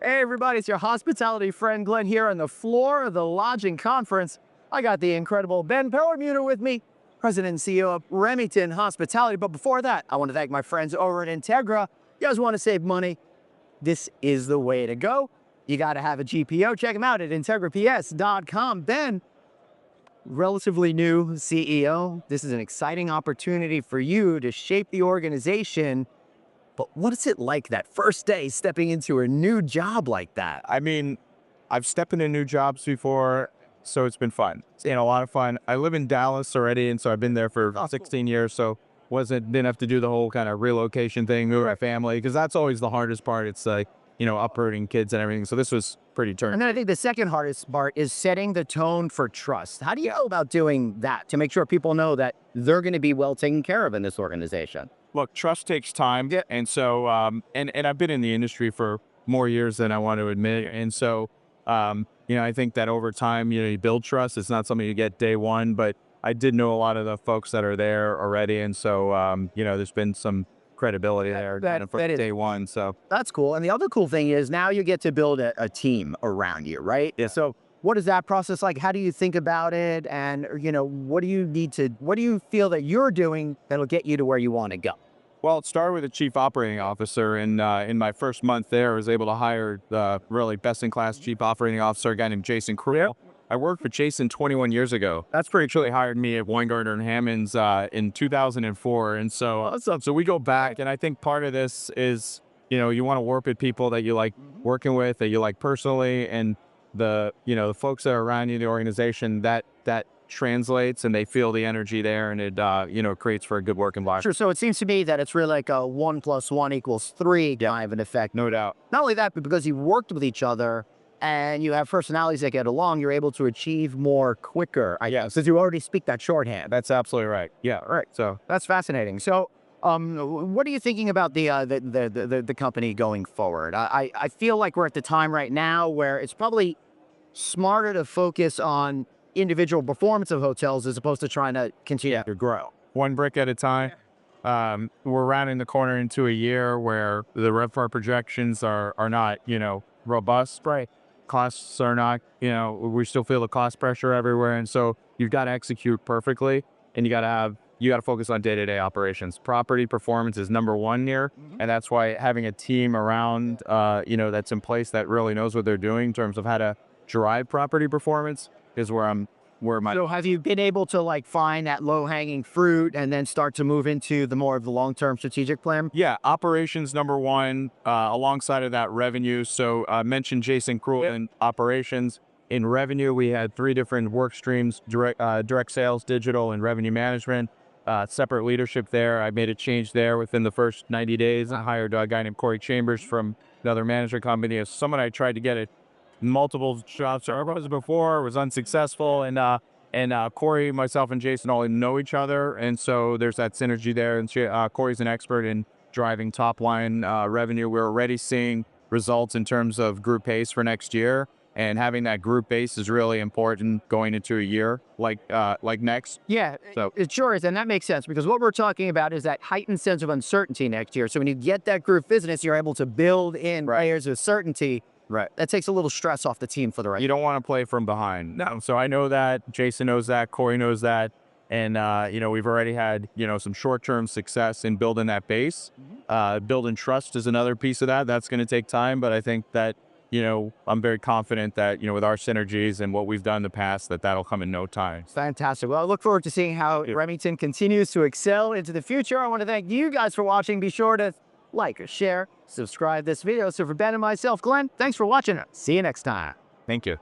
Hey everybody, it's your hospitality friend Glenn here on the floor of the lodging conference. I got the incredible Ben Perelmuter with me, President and CEO of Remington Hospitality. But before that, I want to thank my friends over at Integra. You guys want to save money? This is the way to go. You got to have a GPO. Check them out at integraps.com. Ben, relatively new CEO. This is an exciting opportunity for you to shape the organization. But what is it like that first day stepping into a new job like that? I mean, I've stepped into new jobs before, so it's been fun. It's been a lot of fun. I live in Dallas already, and so I've been there for 16 years, so didn't have to do the whole kind of relocation thing, move my family, because that's always the hardest part. It's like, uprooting kids and everything. So this was pretty turn. And then I think the second hardest part is setting the tone for trust. How do you go about doing that to make sure people know that they're going to be well taken care of in this organization? Look, trust takes time. Yeah. And so, and I've been in the industry for more years than I want to admit. And so, I think that over time, you build trust. It's not something you get day one, but I did know a lot of the folks that are there already. And so, there's been some credibility there from day one. So that's cool. And the other cool thing is now you get to build a team around you, right? Yeah. So what is that process like? How do you think about it? And, what do you feel that you're doing that'll get you to where you want to go? Well, it started with a chief operating officer, and in my first month there, I was able to hire the really best-in-class chief operating officer, a guy named Jason Krull. Yep. I worked for Jason 21 years ago. That's pretty cool. He hired me at Weingartner and Hammonds in 2004, and so so we go back, and I think part of this is, you want to work with people that you like working with, that you like personally, and the folks that are around you, the organization, that translates and they feel the energy there, and it creates for a good work environment. Sure. So it seems to me that it's really like a 1 + 1 = 3 kind of an effect. No doubt. Not only that, but because you worked with each other and you have personalities that get along, you're able to achieve more quicker. Yeah. Since you already speak that shorthand. That's absolutely right. Yeah. Right. So that's fascinating. So, what are you thinking about the company going forward? I feel like we're at the time right now where it's probably smarter to focus on individual performance of hotels as opposed to trying to continue to grow. One brick at a time. We're rounding the corner into a year where the RevPAR projections are not, robust. Right. Costs are not, we still feel the cost pressure everywhere. And so you've got to execute perfectly, and you got to focus on day-to-day operations. Property performance is number one here. And that's why having a team around, that's in place that really knows what they're doing in terms of how to drive property performance is So have you been able to find that low-hanging fruit and then start to move into the more of the long-term strategic plan? Yeah, operations number one, alongside of that revenue. So I mentioned Jason Krull in operations. In revenue, we had 3 different work streams: direct sales, digital, and revenue management. Separate leadership there. I made a change there within the first 90 days. I hired a guy named Corey Chambers from another management company. As someone I tried to get it multiple shops before, was unsuccessful, and Corey, myself, and Jason all know each other, and so there's that synergy there. And Corey's an expert in driving top line revenue. We're already seeing results in terms of group pace for next year, and having that group base is really important going into a year like next. Yeah, so it sure is, and that makes sense because what we're talking about is that heightened sense of uncertainty next year. So when you get that group business, you're able to build in layers of certainty. Right. That takes a little stress off the team for the rest. You don't want to play from behind. No. So I know that. Jason knows that. Corey knows that. And, we've already had, some short-term success in building that base. Building trust is another piece of that. That's going to take time. But I think that, I'm very confident that, with our synergies and what we've done in the past, that'll come in no time. Fantastic. Well, I look forward to seeing how Remington continues to excel into the future. I want to thank you guys for watching. Be sure to like or share, subscribe this video. So for Ben and myself, Glenn, thanks for watching. See you next time. Thank you.